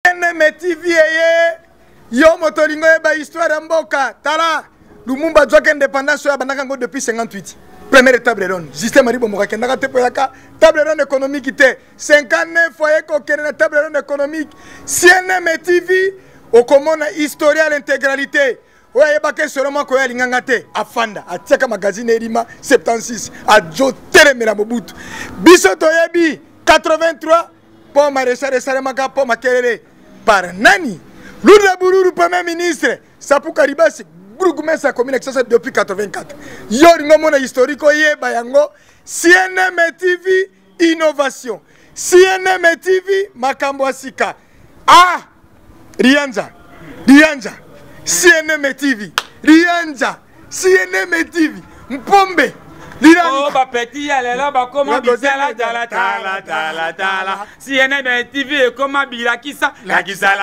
NM TV yo motolingo eba histoire mboka tala Lumumba joie indépendance ya bandaka ngo depuis 58 première table ronde système aribo moka ndaka te poyaka table ronde économique te 59 foyer ko kena table ronde économique CNM TV okomona historia l'intégralité oya yebaka seulement ko ya linganga te afanda atiaka magazine erima 76 a jo telemela mobutu biso toyebi 83 pour maréchal Salemaka pour makelele par nani Lourdes Bururu premier ministre Sapuka Ribasi Bourgmestre commune depuis 84 yo mona historique yeba yango CNM TV innovation CNM TV makambo asika Rianza CNM TV Rianza CNM TV Mpombe Oh, bah petit, allez là, bah comment bisala tala. CNM TV et comment bila kisa la kisa.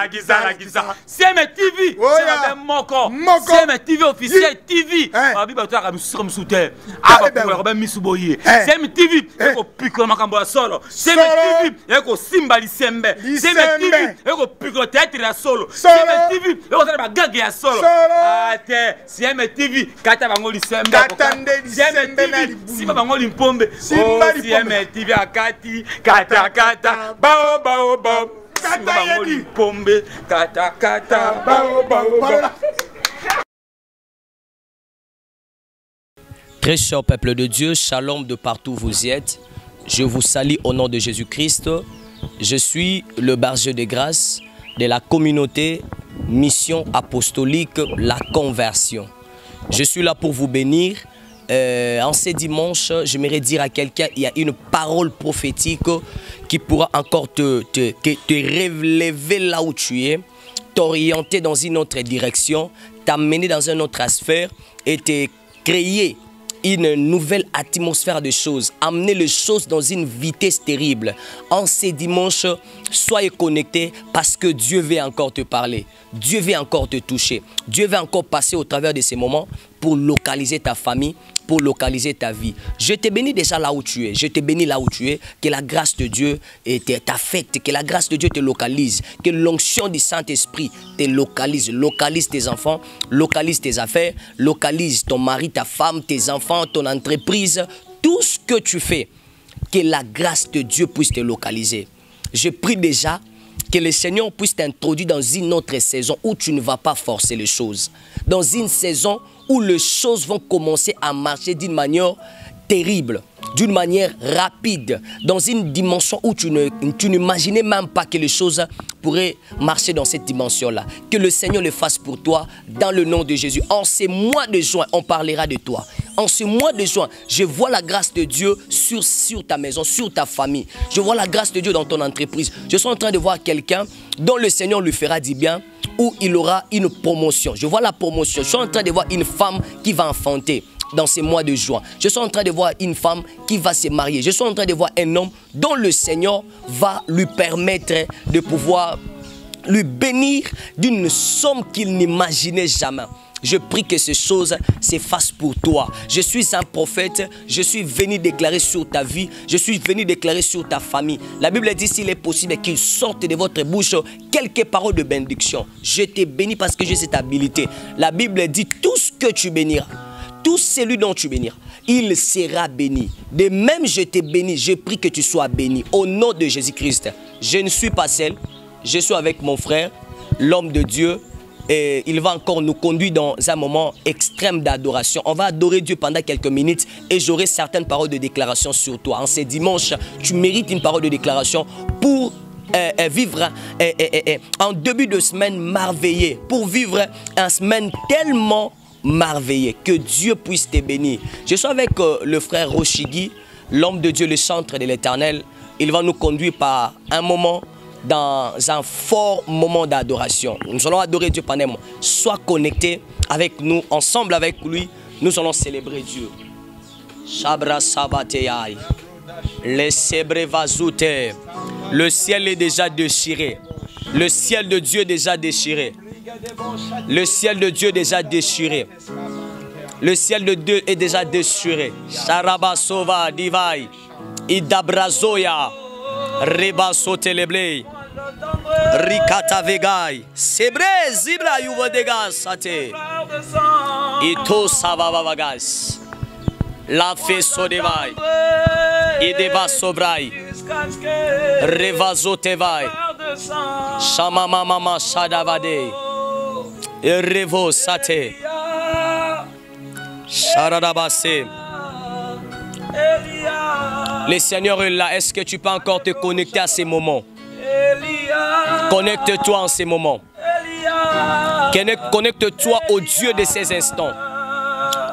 CNM TV, c'est la moko. CNM TV officiel TV. Ah bi bah toi comme soutien. Ah bah pour Robin Misuboye. CNM TV, et ko pico makambo solo. CNM TV, et ko simbali sembe. CNM TV, et ko pico théâtre la solo. CNM TV, et ko ba gag ya solo. Ah te, CNM TV, kata bango lisembe. CNM TV si bango limpombe CNM TV akati kata bao kata bango limpombe kata bao. Très cher peuple de Dieu, shalom de partout où vous êtes. Je vous salue au nom de Jésus-Christ. Je suis le berger de grâce de la communauté Mission Apostolique La Conversion. Je suis là pour vous bénir. En ce dimanche, j'aimerais dire à quelqu'un, il y a une parole prophétique qui pourra encore te relever là où tu es, t'orienter dans une autre direction, t'amener dans une autre sphère et te créer une nouvelle atmosphère de choses, amener les choses dans une vitesse terrible. En ce dimanche, soyez connectés parce que Dieu veut encore te parler. Dieu veut encore te toucher. Dieu veut encore passer au travers de ces moments pour localiser ta famille, pour localiser ta vie. Je te bénis déjà là où tu es. Je te bénis là où tu es. Que la grâce de Dieu t'affecte. Que la grâce de Dieu te localise. Que l'onction du Saint-Esprit te localise. Localise tes enfants, localise tes affaires, localise ton mari, ta femme, tes enfants, ton entreprise. Tout ce que tu fais, que la grâce de Dieu puisse te localiser. Je prie déjà que le Seigneur puisse t'introduire dans une autre saison où tu ne vas pas forcer les choses. Dans une saison où les choses vont commencer à marcher d'une manière terrible, d'une manière rapide, dans une dimension où tu n'imaginais même pas que les choses pourraient marcher dans cette dimension-là. Que le Seigneur le fasse pour toi dans le nom de Jésus. En ce mois de juin, on parlera de toi. En ce mois de juin, je vois la grâce de Dieu sur ta maison, sur ta famille. Je vois la grâce de Dieu dans ton entreprise. Je suis en train de voir quelqu'un dont le Seigneur lui fera du bien, où il aura une promotion. Je vois la promotion. Je suis en train de voir une femme qui va enfanter dans ces mois de juin. Je suis en train de voir une femme qui va se marier. Je suis en train de voir un homme dont le Seigneur va lui permettre de pouvoir lui bénir d'une somme qu'il n'imaginait jamais. Je prie que ces choses s'effacent pour toi. Je suis un prophète. Je suis venu déclarer sur ta vie. Je suis venu déclarer sur ta famille. La Bible dit s'il est possible qu'il sorte de votre bouche quelques paroles de bénédiction. Je te bénis parce que j'ai cette habilité. La Bible dit tout ce que tu béniras, tout celui dont tu béniras, il sera béni. De même, je te bénis. Je prie que tu sois béni. Au nom de Jésus-Christ. Je ne suis pas seul. Je suis avec mon frère, l'homme de Dieu. Et il va encore nous conduire dans un moment extrême d'adoration. On va adorer Dieu pendant quelques minutes et j'aurai certaines paroles de déclaration sur toi. En ce dimanche, tu mérites une parole de déclaration pour vivre en début de semaine merveilleux. Pour vivre une semaine tellement merveilleuse. Que Dieu puisse te bénir. Je suis avec le frère Rochigui, l'homme de Dieu, le centre de l'Éternel. Il va nous conduire par un moment dans un fort moment d'adoration. Nous allons adorer Dieu pendant un moment. Sois connecté avec nous, ensemble avec lui, nous allons célébrer Dieu. Shabra Sabateyai. Le ciel est déjà déchiré. Le ciel de Dieu est déjà déchiré. Le ciel de Dieu est déjà déchiré. Le ciel de Dieu est déjà déchiré. Sharaba Sova Divai. Idabrazoya. Reba Soteleblé. Rikata vegai. Sebre zibra yuvodegas sate. Ito savavagas. La fe sodevai. Ideva sobrai. Revazo tevai. Shamama mama shadavade. Revo sate. Sharadabase. Le Seigneur est là. Est-ce que tu peux encore te connecter à ces moments? Connecte-toi en ces moments. Connecte-toi au Dieu de ces instants.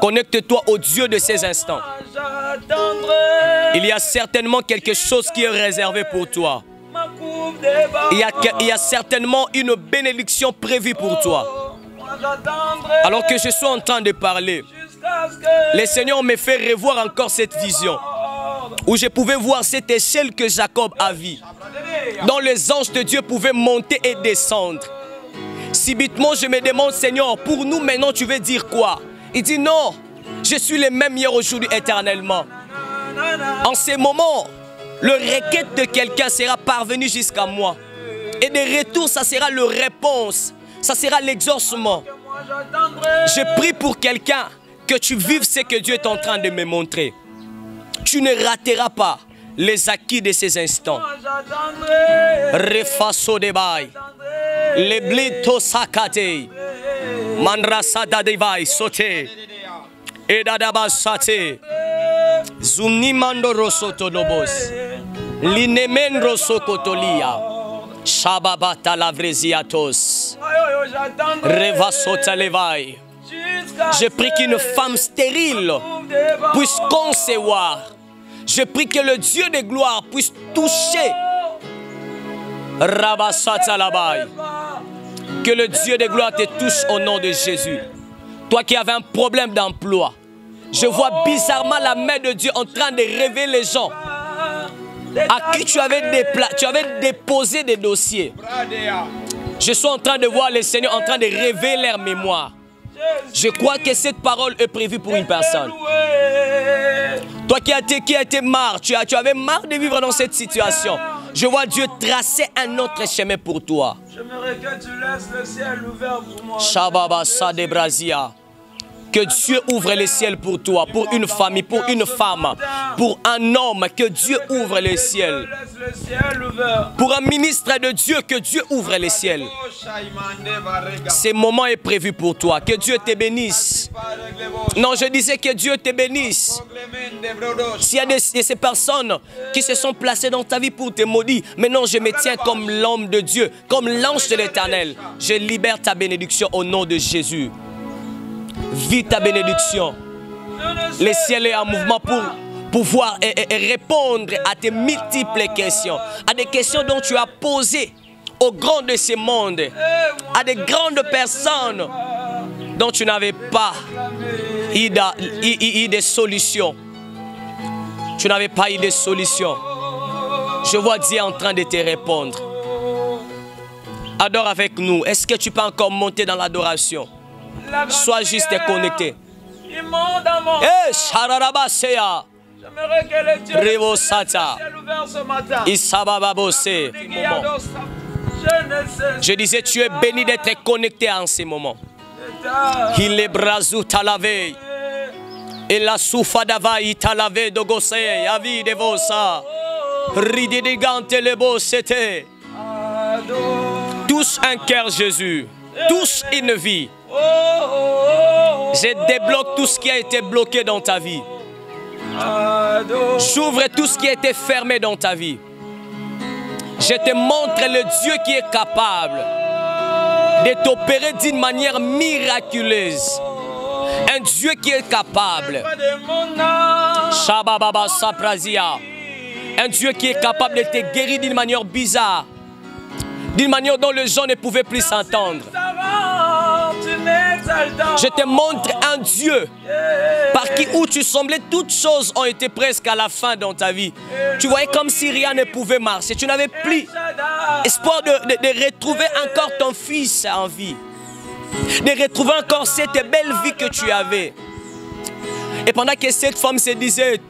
Connecte-toi au Dieu de ces instants. Il y a certainement quelque chose qui est réservé pour toi. Il y a certainement une bénédiction prévue pour toi. Alors que je suis en train de parler, le Seigneur me fait revoir encore cette vision où je pouvais voir cette échelle que Jacob a vue, dont les anges de Dieu pouvaient monter et descendre. Subitement, je me demande, Seigneur, pour nous maintenant, tu veux dire quoi? Il dit non, je suis le même hier, aujourd'hui, éternellement. En ces moments, le requête de quelqu'un sera parvenu jusqu'à moi. Et de retour, ça sera la réponse, ça sera l'exaucement. Je prie pour quelqu'un que tu vives ce que Dieu est en train de me montrer. Tu ne rateras pas les acquis de ces instants. Refaso de bail. Le blito sakate. Manrasada de bail sote. Edadaba sate. Zumni mando rosoto lobos. Linemen rosokotolia. Shababata lavreziatos. Revasota levai. Je prie qu'une femme stérile puisse concevoir. Je prie que le Dieu de gloire puisse toucher. Que le Dieu de gloire te touche au nom de Jésus. Toi qui avais un problème d'emploi, je vois bizarrement la main de Dieu en train de révéler les gens à qui tu avais déposé des dossiers. Je suis en train de voir le Seigneur en train de révéler leur mémoire. Je crois que cette parole est prévue pour une personne. Toi qui a été marre, tu avais marre de vivre dans cette situation. Je vois Dieu tracer un autre chemin pour toi. J'aimerais que tu laisses le ciel ouvert pour moi. Shababa Sadebrazia. Que Dieu ouvre le ciel pour toi, pour une famille, pour une femme, pour un homme, que Dieu ouvre le ciel. Pour un ministre de Dieu, que Dieu ouvre le ciel. Ce moment est prévu pour toi. Que Dieu te bénisse. Non, je disais que Dieu te bénisse. S'il y a de ces personnes qui se sont placées dans ta vie pour te maudire, maintenant je me tiens comme l'homme de Dieu, comme l'ange de l'Éternel. Je libère ta bénédiction au nom de Jésus. Vis ta bénédiction. Le ciel est en mouvement pour pouvoir répondre à tes multiples questions, à des questions dont tu as posé aux grands de ce monde, à des grandes personnes dont tu n'avais pas eu de solution. Tu n'avais pas eu de solution. Je vois Dieu en train de te répondre. Adore avec nous. Est-ce que tu peux encore monter dans l'adoration? Sois juste connecté. Eh, Shararabasea. J'aimerais que le Dieu Revo Sata. ouvert ce matin. Isabababose. Je disais, tu es béni d'être connecté en ces moments. Il est brazou talave. Et la soufa d'avaï talave dogose. Avi de vosa. Rididigante le beau c'était. Touche un cœur, Jésus. Touche une vie. Je débloque tout ce qui a été bloqué dans ta vie. J'ouvre tout ce qui a été fermé dans ta vie. Je te montre le Dieu qui est capable de t'opérer d'une manière miraculeuse. Un Dieu qui est capable. Shabababa Saprazia. Un Dieu qui est capable de te guérir d'une manière bizarre. D'une manière dont les gens ne pouvaient plus s'entendre. Je te montre un Dieu par qui où tu semblais toutes choses ont été presque à la fin dans ta vie. Tu voyais comme si rien ne pouvait marcher. Tu n'avais plus espoir de retrouver encore ton fils en vie. De retrouver encore cette belle vie que tu avais. Et pendant que cette femme se disait,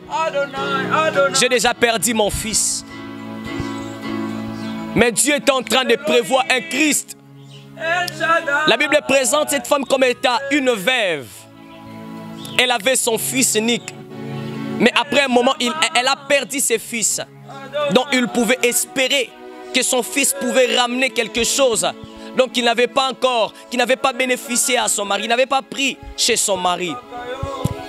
j'ai déjà perdu mon fils. Mais Dieu est en train de prévoir un Christ. La Bible présente cette femme comme étant une veuve. Elle avait son fils unique. Mais après un moment, elle a perdu ses fils. Donc il pouvait espérer que son fils pouvait ramener quelque chose. Donc il n'avait pas encore, qu'il n'avait pas bénéficié à son mari, il n'avait pas pris chez son mari.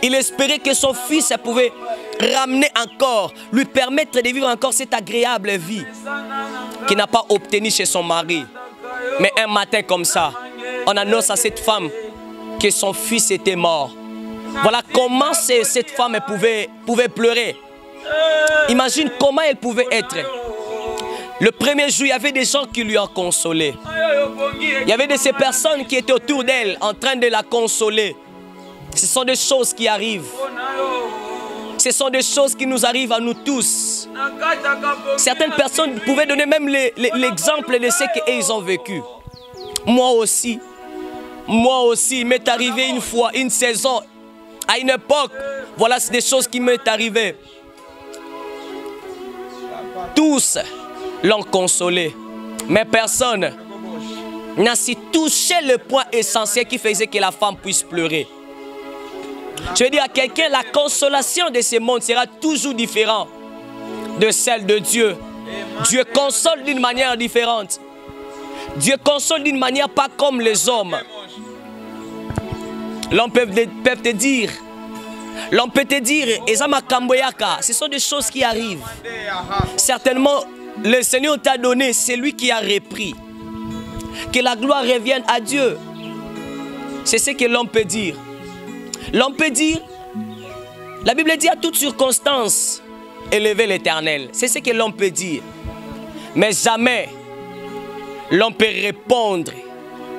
Il espérait que son fils pouvait ramener encore, lui permettre de vivre encore cette agréable vie qu'il n'a pas obtenue chez son mari. Mais un matin comme ça, on annonce à cette femme que son fils était mort. Voilà comment cette femme pouvait pleurer. Imagine comment elle pouvait être. Le premier jour, il y avait des gens qui lui ont consolé. Il y avait de ces personnes qui étaient autour d'elle en train de la consoler. Ce sont des choses qui arrivent. Ce sont des choses qui nous arrivent à nous tous. Certaines personnes pouvaient donner même l'exemple de ce qu'ils ont vécu. Moi aussi, il m'est arrivé une fois, une saison, à une époque. Voilà, c'est des choses qui m'est arrivées. Tous l'ont consolé, mais personne n'a su toucher le point essentiel qui faisait que la femme puisse pleurer. Je veux dire à quelqu'un, la consolation de ce monde sera toujours différente de celle de Dieu. Dieu console d'une manière différente. Dieu console d'une manière pas comme les hommes. L'homme peut te dire, Ezama Kamboyaka, ce sont des choses qui arrivent. Certainement, le Seigneur t'a donné, c'est lui qui a repris. Que la gloire revienne à Dieu. C'est ce que l'homme peut dire. L'homme peut dire, la Bible dit à toute circonstance, élevez l'Éternel. C'est ce que l'homme peut dire. Mais jamais l'homme peut répondre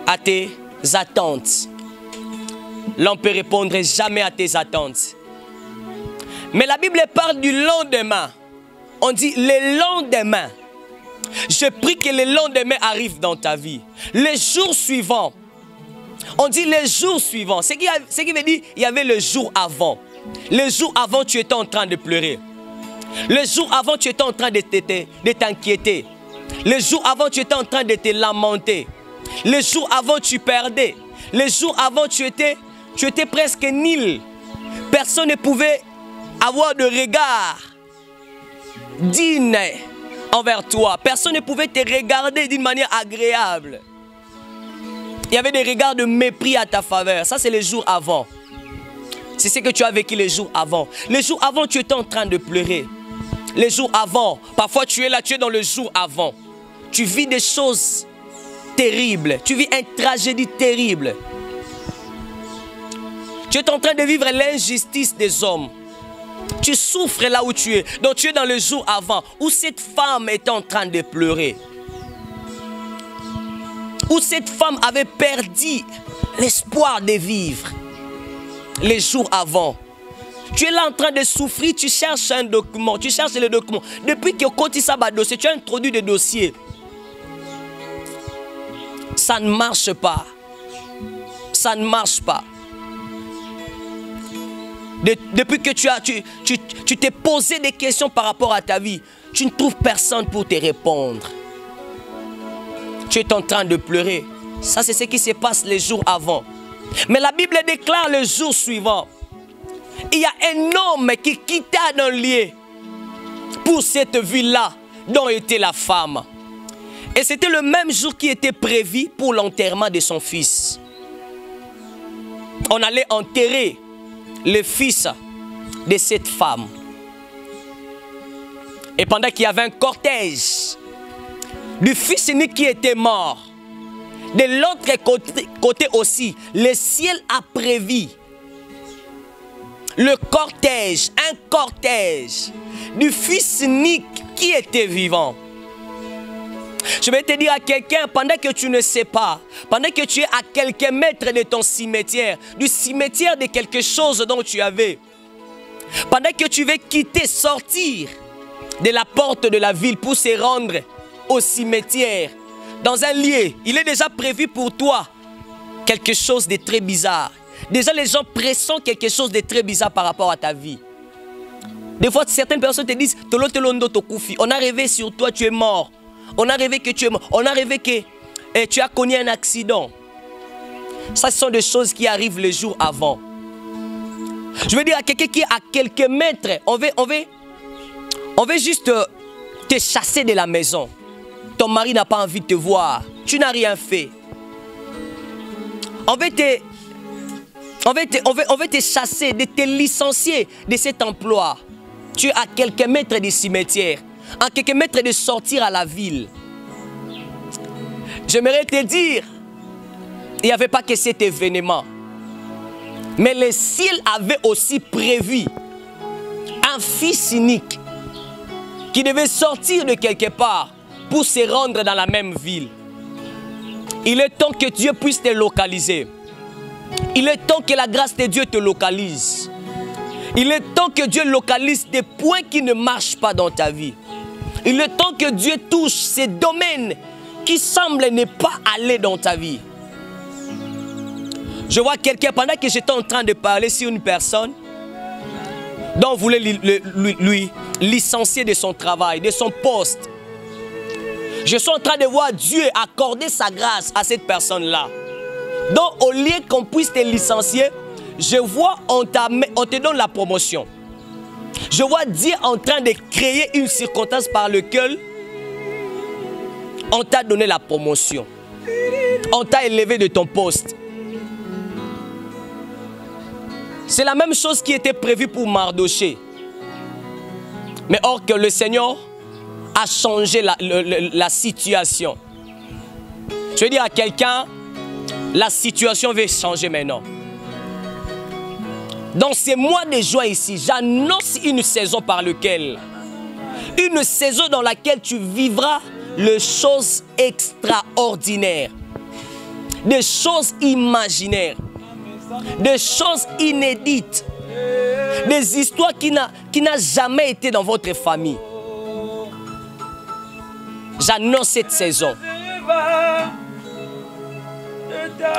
à tes attentes. L'homme peut répondre jamais à tes attentes. Mais la Bible parle du lendemain. On dit le lendemain. Je prie que le lendemain arrive dans ta vie. Les jours suivants. On dit les jours suivants. Ce qui veut dire il y avait le jour avant. Le jour avant, tu étais en train de pleurer. Le jour avant, tu étais en train de t'inquiéter. Le jour avant, tu étais en train de te lamenter. Le jour avant, tu perdais. Le jour avant, tu étais presque nul. Personne ne pouvait avoir de regard digne envers toi. Personne ne pouvait te regarder d'une manière agréable. Il y avait des regards de mépris à ta faveur. Ça, c'est les jours avant. C'est ce que tu as vécu les jours avant. Les jours avant, tu étais en train de pleurer. Les jours avant, parfois tu es là, tu es dans le jour avant. Tu vis des choses terribles. Tu vis une tragédie terrible. Tu es en train de vivre l'injustice des hommes. Tu souffres là où tu es. Donc tu es dans le jour avant où cette femme était en train de pleurer. Où cette femme avait perdu l'espoir de vivre. Les jours avant. Tu es là en train de souffrir, tu cherches un document. Tu cherches le document. Depuis que Koti Saba dossier, tu as introduit des dossiers. Ça ne marche pas. Ça ne marche pas. Depuis que tu t'es posé des questions par rapport à ta vie, tu ne trouves personne pour te répondre. Tu es en train de pleurer. Ça, c'est ce qui se passe les jours avant. Mais la Bible déclare le jour suivant. Il y a un homme qui quitta un lieu pour cette ville-là dont était la femme. Et c'était le même jour qui était prévu pour l'enterrement de son fils. On allait enterrer le fils de cette femme. Et pendant qu'il y avait un cortège du fils unique qui était mort, de l'autre côté aussi, le ciel a prévu le cortège, un cortège du fils unique qui était vivant. Je vais te dire à quelqu'un, pendant que tu ne sais pas, pendant que tu es à quelques mètres de ton cimetière, du cimetière de quelque chose dont tu avais, pendant que tu veux quitter, sortir de la porte de la ville pour se rendre au cimetière, dans un lieu, il est déjà prévu pour toi quelque chose de très bizarre. Déjà, les gens pressentent quelque chose de très bizarre par rapport à ta vie. Des fois, certaines personnes te disent, on a rêvé sur toi, tu es mort. On a rêvé que tu es mort. On a rêvé que tu as connu un accident. Ça, ce sont des choses qui arrivent les jours avant. Je veux dire à quelqu'un qui est à quelques mètres, on veut juste te chasser de la maison. Ton mari n'a pas envie de te voir. Tu n'as rien fait. On veut te chasser, de te licencier de cet emploi. Tu es à quelques mètres du cimetière, à quelques mètres de sortir à la ville. J'aimerais te dire, il n'y avait pas que cet événement. Mais le ciel avait aussi prévu un fils unique qui devait sortir de quelque part pour se rendre dans la même ville. Il est temps que Dieu puisse te localiser. Il est temps que la grâce de Dieu te localise. Il est temps que Dieu localise des points qui ne marchent pas dans ta vie. Il est temps que Dieu touche ces domaines qui semblent ne pas aller dans ta vie. Je vois quelqu'un, pendant que j'étais en train de parler sur une personne dont on voulait lui licencier de son travail, de son poste. Je suis en train de voir Dieu accorder sa grâce à cette personne-là. Donc au lieu qu'on puisse te licencier, je vois on te donne la promotion. Je vois Dieu en train de créer une circonstance par laquelle on t'a donné la promotion. On t'a élevé de ton poste. C'est la même chose qui était prévue pour Mardoché. Mais or que le Seigneur a changé la situation. Je veux dire à quelqu'un, la situation va changer maintenant. Dans ces mois de juin ici, j'annonce une saison par laquelle, une saison dans laquelle tu vivras les choses extraordinaires, des choses imaginaires, des choses inédites, des histoires qui n'ont jamais été dans votre famille. J'annonce cette saison.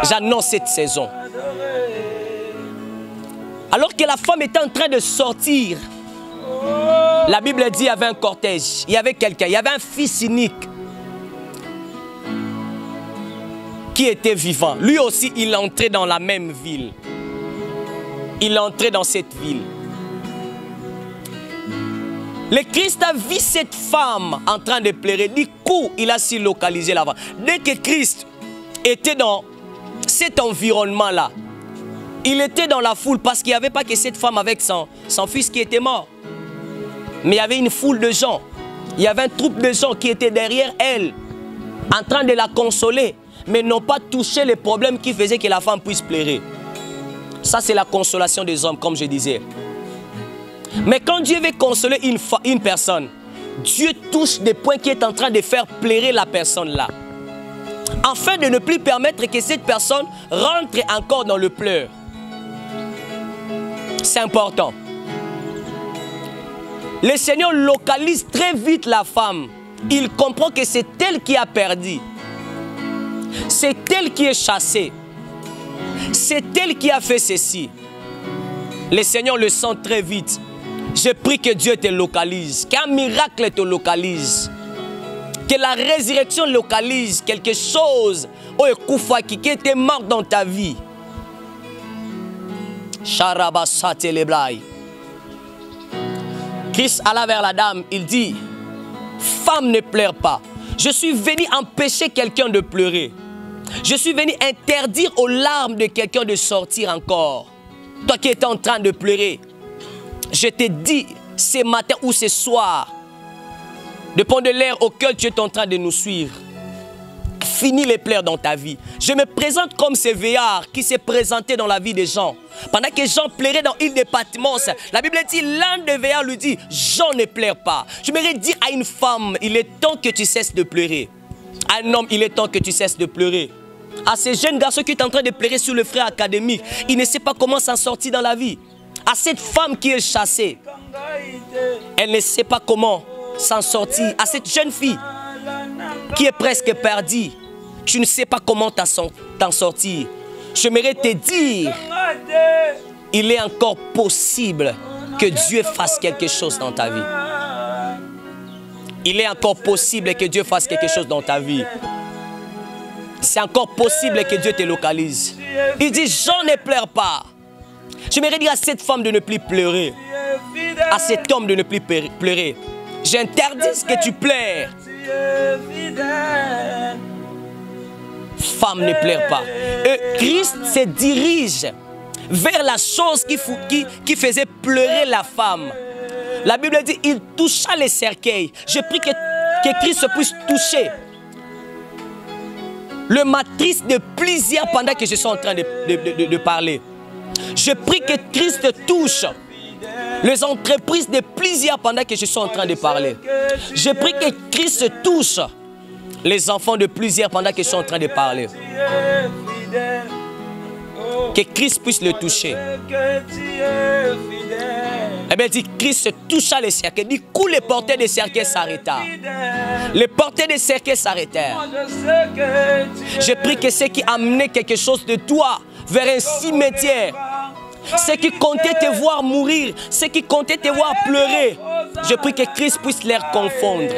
J'annonce cette saison. Alors que la femme était en train de sortir, la Bible dit qu'il y avait un cortège, il y avait quelqu'un, il y avait un fils unique qui était vivant. Lui aussi, il entrait dans la même ville. Il entrait dans cette ville. Le Christ a vu cette femme en train de pleurer. Du coup, il a su localiser la femme. Dès que Christ était dans cet environnement-là, il était dans la foule parce qu'il n'y avait pas que cette femme avec son fils qui était mort. Mais il y avait une foule de gens. Il y avait un troupe de gens qui étaient derrière elle, en train de la consoler, mais n'ont pas touché les problèmes qui faisaient que la femme puisse pleurer. Ça, c'est la consolation des hommes, comme je disais. Mais quand Dieu veut consoler une personne, Dieu touche des points qui est en train de faire pleurer la personne là. Afin de ne plus permettre que cette personne rentre encore dans le pleur. C'est important. Le Seigneur localise très vite la femme. Il comprend que c'est elle qui a perdu. C'est elle qui est chassée. C'est elle qui a fait ceci. Le Seigneur le sent très vite. Je prie que Dieu te localise, qu'un miracle te localise, que la résurrection localise quelque chose qui était mort dans ta vie. Christ alla vers la dame, il dit, femme, ne pleure pas. Je suis venu empêcher quelqu'un de pleurer. Je suis venu interdire aux larmes de quelqu'un de sortir encore. Toi qui étais en train de pleurer, je te dis ce matin ou ce soir, dépend de l'ère auquel tu es en train de nous suivre, finis les pleurs dans ta vie. Je me présente comme ce veillard qui s'est présenté dans la vie des gens. Pendant que Jean pleurait dans l'île de Patmos, la Bible dit, l'un des veillards lui dit, Jean ne pleure pas. Je m'aimerais dire à une femme, il est temps que tu cesses de pleurer. À un homme, il est temps que tu cesses de pleurer. À ces jeunes garçons qui est en train de pleurer sur le frère académique, il ne sait pas comment s'en sortir dans la vie. À cette femme qui est chassée, elle ne sait pas comment s'en sortir. À cette jeune fille qui est presque perdue, tu ne sais pas comment t'en sortir. J'aimerais te dire, il est encore possible que Dieu fasse quelque chose dans ta vie. Il est encore possible que Dieu fasse quelque chose dans ta vie. C'est encore possible que Dieu te localise. Il dit, Jean ne pleure pas. J'aimerais dire à cette femme de ne plus pleurer. À cet homme de ne plus pleurer. J'interdis que tu pleures. Femme, ne pleure pas. Et Christ se dirige vers la chose qui faisait pleurer la femme. La Bible dit, il toucha les cercueils. Je prie que Christ puisse toucher le matrice de plusieurs pendant que je suis en train de parler. Je prie que Christ touche les entreprises de plusieurs pendant que je suis en train de parler. Je prie que Christ touche les enfants de plusieurs pendant que je suis en train de parler. Que Christ puisse le toucher. Eh bien, dit Christ toucha les cercueils. Du coup, les porteurs des cercueils s'arrêtèrent. Les porteurs des cercueils s'arrêtèrent. Je prie que ceux qui amenaient quelque chose de toi vers un cimetière, ceux qui comptaient te voir mourir, ceux qui comptaient te voir pleurer, je prie que Christ puisse les confondre.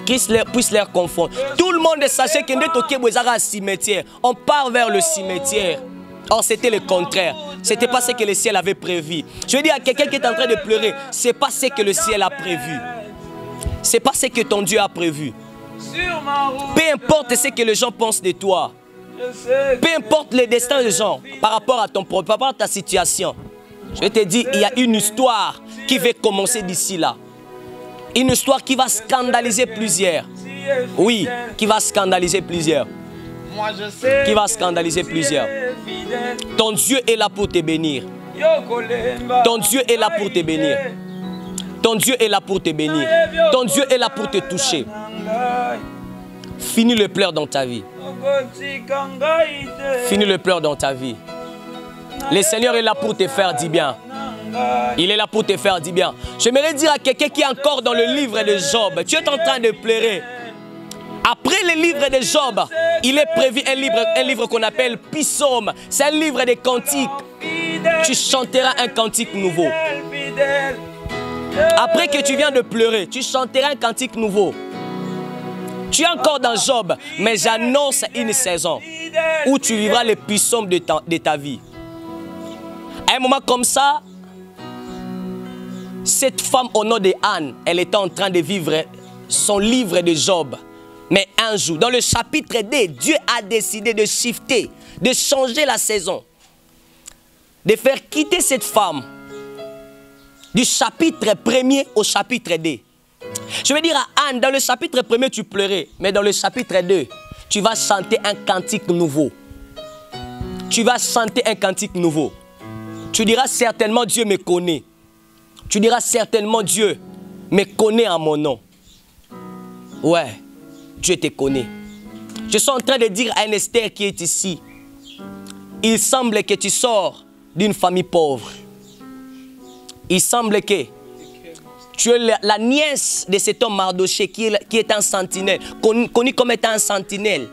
Christ puisse les confondre. Tout le monde sachait que nous sommes un cimetière. On part vers le cimetière. Or, c'était le contraire. Ce n'était pas ce que le ciel avait prévu. Je veux dire à quelqu'un qui est en train de pleurer, ce n'est pas ce que le ciel a prévu. Ce n'est pas ce que ton Dieu a prévu. Peu importe ce que les gens pensent de toi. Peu importe le destin des gens par rapport à ton propre, par rapport à ta situation. Je vais te dire, il y a une histoire qui va commencer d'ici là. Une histoire qui va scandaliser plusieurs. Oui, qui va scandaliser plusieurs. Qui va scandaliser plusieurs. Ton Dieu est là pour te bénir. Ton Dieu est là pour te bénir. Ton Dieu est là pour te bénir. Ton Dieu est là pour te toucher. Finis le pleur dans ta vie. Finis le pleur dans ta vie. Le Seigneur est là pour te faire du bien. Il est là pour te faire du bien. J'aimerais dire à quelqu'un qui est encore dans le livre de Job, tu es en train de pleurer. Après le livre de Job, il est prévu un livre qu'on appelle Psaume. C'est un livre de cantiques. Tu chanteras un cantique nouveau. Après que tu viens de pleurer, tu chanteras un cantique nouveau. Tu es encore dans Job, mais j'annonce une saison où tu vivras les psaumes de ta vie. À un moment comme ça, cette femme au nom de Anne, elle était en train de vivre son livre de Job. Mais un jour, dans le chapitre 2, Dieu a décidé de shifter, de changer la saison. De faire quitter cette femme du chapitre 1er au chapitre 2. Je vais dire à Anne, dans le chapitre 1er, tu pleurais. Mais dans le chapitre 2, tu vas chanter un cantique nouveau. Tu vas chanter un cantique nouveau. Tu diras certainement, Dieu me connaît. Tu diras certainement, Dieu me connaît en mon nom. Ouais, Dieu te connaît. Je suis en train de dire à un Esther qui est ici, il semble que tu sors d'une famille pauvre. Il semble que tu es la nièce de cet homme Mardoché qui est un sentinelle, connu comme étant un sentinelle.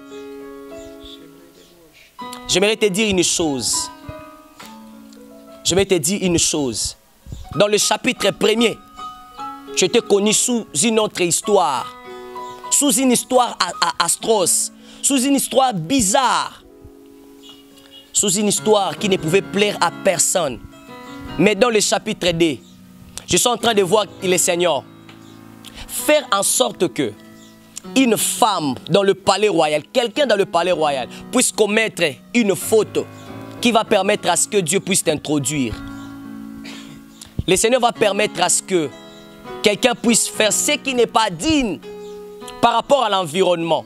J'aimerais te dire une chose. Je vais te dire une chose. Dans le chapitre 1er, tu étais connu sous une autre histoire. Sous une histoire atroce. Sous une histoire bizarre. Sous une histoire qui ne pouvait plaire à personne. Mais dans le chapitre 2, je suis en train de voir le Seigneur faire en sorte que une femme dans le palais royal, quelqu'un dans le palais royal, puisse commettre une faute qui va permettre à ce que Dieu puisse t'introduire. Le Seigneur va permettre à ce que quelqu'un puisse faire ce qui n'est pas digne par rapport à l'environnement,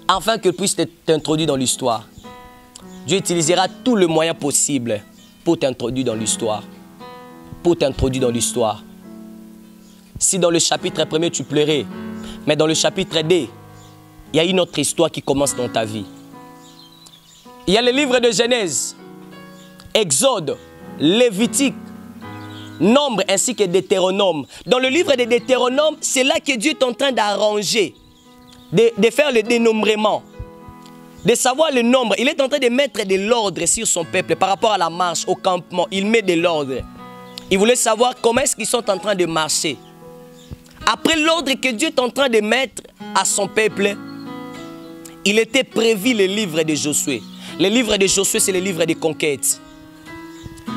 afin qu'il puisse t'introduire dans l'histoire. Dieu utilisera tous les moyens possibles pour t'introduire dans l'histoire. Pour t'introduire dans l'histoire. Si dans le chapitre 1er tu pleurais, mais dans le chapitre 2, il y a une autre histoire qui commence dans ta vie. Il y a le livre de Genèse, Exode, Lévitique, Nombre ainsi que Deutéronome. Dans le livre de Deutéronome, c'est là que Dieu est en train d'arranger, de faire le dénombrement, de savoir le nombre. Il est en train de mettre de l'ordre sur son peuple par rapport à la marche, au campement. Il met de l'ordre. Il voulait savoir comment est-ce qu'ils sont en train de marcher. Après l'ordre que Dieu est en train de mettre à son peuple, il était prévu le livre de Josué. Le livre de Josué, c'est le livre de conquête.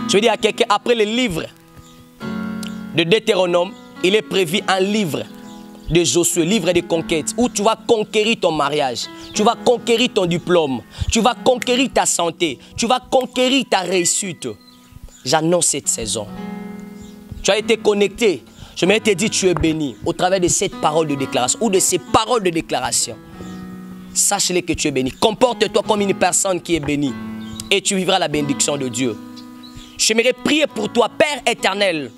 Je veux dire à quelqu'un, après le livre de Deutéronome, il est prévu un livre de Josué, livre de conquête, où tu vas conquérir ton mariage, tu vas conquérir ton diplôme, tu vas conquérir ta santé, tu vas conquérir ta réussite. J'annonce cette saison. Tu as été connecté. Je me te dit, tu es béni au travers de cette parole de déclaration ou de ces paroles de déclaration. Sache-le que tu es béni. Comporte-toi comme une personne qui est bénie et tu vivras la bénédiction de Dieu. J'aimerais prier pour toi, Père éternel.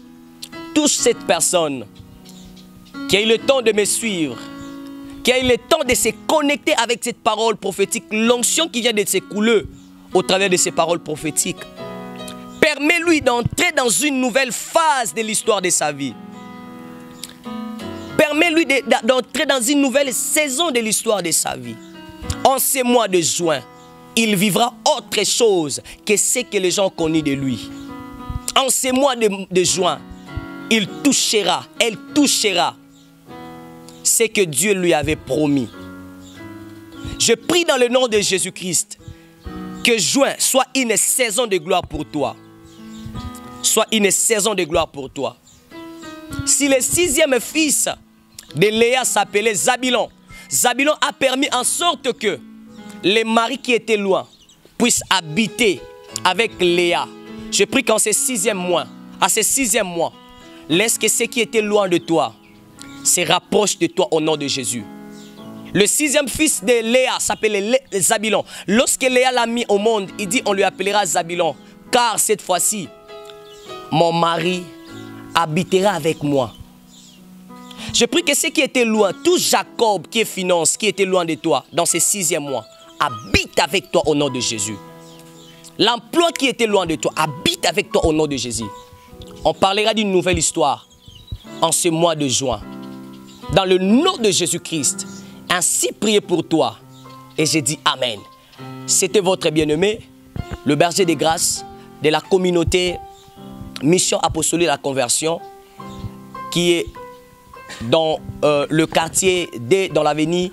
Touche cette personne qui a eu le temps de me suivre, qui a eu le temps de se connecter avec cette parole prophétique, l'onction qui vient de s'écouler au travers de ces paroles prophétiques. Permets-lui d'entrer dans une nouvelle phase de l'histoire de sa vie. Permets-lui d'entrer dans une nouvelle saison de l'histoire de sa vie. En ce mois de juin, il vivra autre chose que ce que les gens ont connu de lui. En ce mois de juin, il touchera, elle touchera ce que Dieu lui avait promis. Je prie dans le nom de Jésus-Christ que juin soit une saison de gloire pour toi. Soit une saison de gloire pour toi. Si le 6e fils de Léa s'appelait Zabilon, Zabilon a permis en sorte que les maris qui étaient loin puissent habiter avec Léa. Je prie qu'en ce 6e mois, à ce 6e mois, laisse que ceux qui étaient loin de toi se rapprochent de toi au nom de Jésus. Le 6e fils de Léa s'appelait Zabilon. Lorsque Léa l'a mis au monde, il dit on lui appellera Zabilon. Car cette fois-ci, mon mari habitera avec moi. Je prie que ceux qui étaient loin, tout Jacob qui est finance, qui était loin de toi, dans ces 6e mois, habite avec toi au nom de Jésus. L'emploi qui était loin de toi, habite avec toi au nom de Jésus. On parlera d'une nouvelle histoire en ce mois de juin. Dans le nom de Jésus-Christ, ainsi priez pour toi. Et j'ai dit Amen. C'était votre bien-aimé, le berger des grâces de la communauté Mission Apostolique de la Conversion, qui est dans le quartier dans l'avenue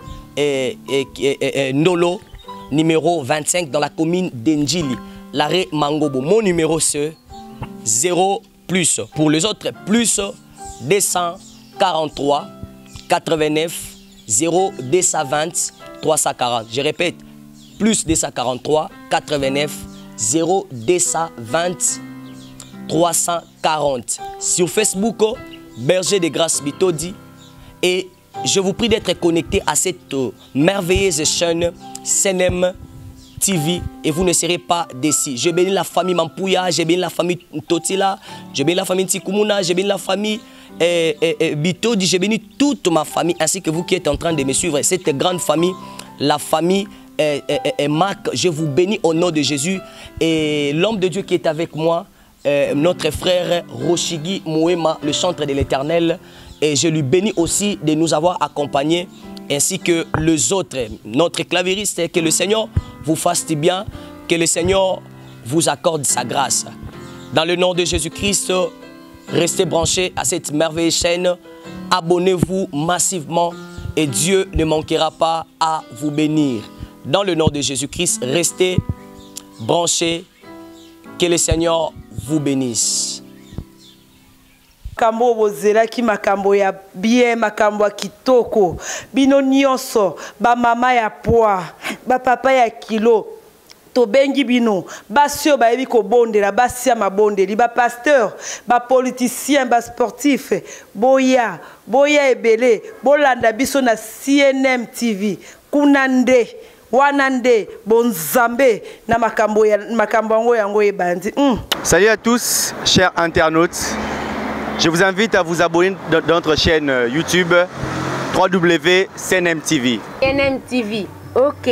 Nolo, numéro 25, dans la commune d'Endjili, l'arrêt Mangobo. Mon numéro c'est 0+. Pour les autres, plus 243 89 0220 340. Je répète, plus 243 89 0220 340. Sur Facebook, Berger de Grâce Bitodi. Et je vous prie d'être connecté à cette merveilleuse chaîne CNM TV et vous ne serez pas déçus. Je bénis la famille Mampouya, je bénis la famille Totila, je bénis la famille Tikumuna, je bénis la famille Bitodi, je bénis toute ma famille ainsi que vous qui êtes en train de me suivre. Cette grande famille, la famille Marc, je vous bénis au nom de Jésus. Et l'homme de Dieu qui est avec moi, notre frère Roshigi Mouema, le chantre de l'Éternel, et je lui bénis aussi de nous avoir accompagnés, ainsi que les autres, notre clavieriste. Que le Seigneur vous fasse du bien, que le Seigneur vous accorde sa grâce. Dans le nom de Jésus-Christ, restez branchés à cette merveilleuse chaîne, abonnez-vous massivement et Dieu ne manquera pas à vous bénir. Dans le nom de Jésus-Christ, restez branchés, que le Seigneur vous bénisse. Makambo bozela ki makambo ya bien, makambo ya kitoko, bino nyonso, ba mama ya poa, ba papa ya kilo, to bengi bino, ba sio ba yebi ko bondela, ba sia mabondeli, ba pasteur, ba politicien, ba sportif, boya ebele, bolanda biso na CNM TV, kunande, wanande, bonzambe, na makambo yango ebandi. Salut à tous, chers internautes. Je vous invite à vous abonner dans notre chaîne YouTube www.CNM TV. CNM TV, ok.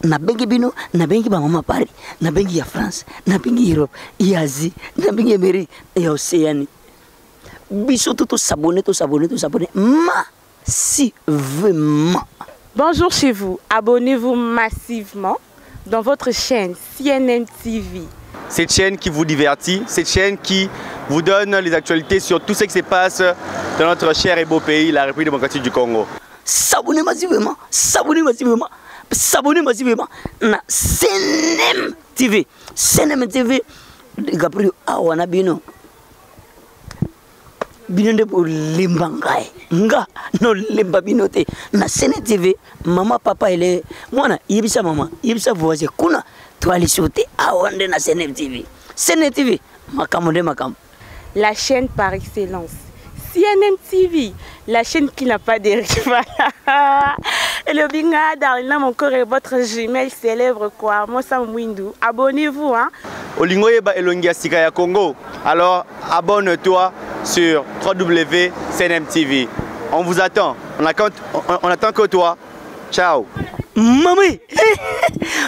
Na bengi bino, na bengi ba mama Paris, na bengi ya France, na bengi Europe, ya Asie, na bengi Amérique, ya Océanie. Biso tout s'abonner, massivement. Bonjour chez vous, abonnez-vous massivement dans votre chaîne CNM TV. Cette chaîne qui vous divertit, cette chaîne qui vous donne les actualités sur tout ce qui se passe dans notre cher et beau pays, la République démocratique du Congo. S'abonnez massivement, s'abonnez massivement, s'abonnez massivement na CNM TV. CNM TV, Gabriel Awana Bino. Bino de pour limbangai. Nga no limba binote na CNM TV. Maman papa ele mwana yibisa mama yibisa voisin kuna to ali sauter awande na CNM TV. CNM TV makamo de makamo. La chaîne par excellence. CNN TV, la chaîne qui n'a pas de rival. Et le binga Darlina, mon corps et votre jumelle célèbre quoi. Moi, ça m'windou. Abonnez-vous, hein. Olingoyeba Elongia Sikaya Congo. Alors, abonne-toi sur www.cnm TV. On vous attend. On attend que toi. Ciao. Mami,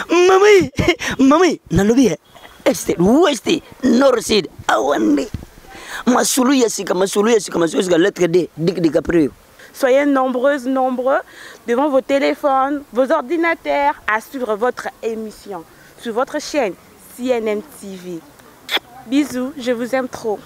mami, mami. Nalobi, este, oueste, nord, sud, awande. Soyez nombreuses, nombreux devant vos téléphones, vos ordinateurs à suivre votre émission sur votre chaîne CNN TV. Bisous, je vous aime trop.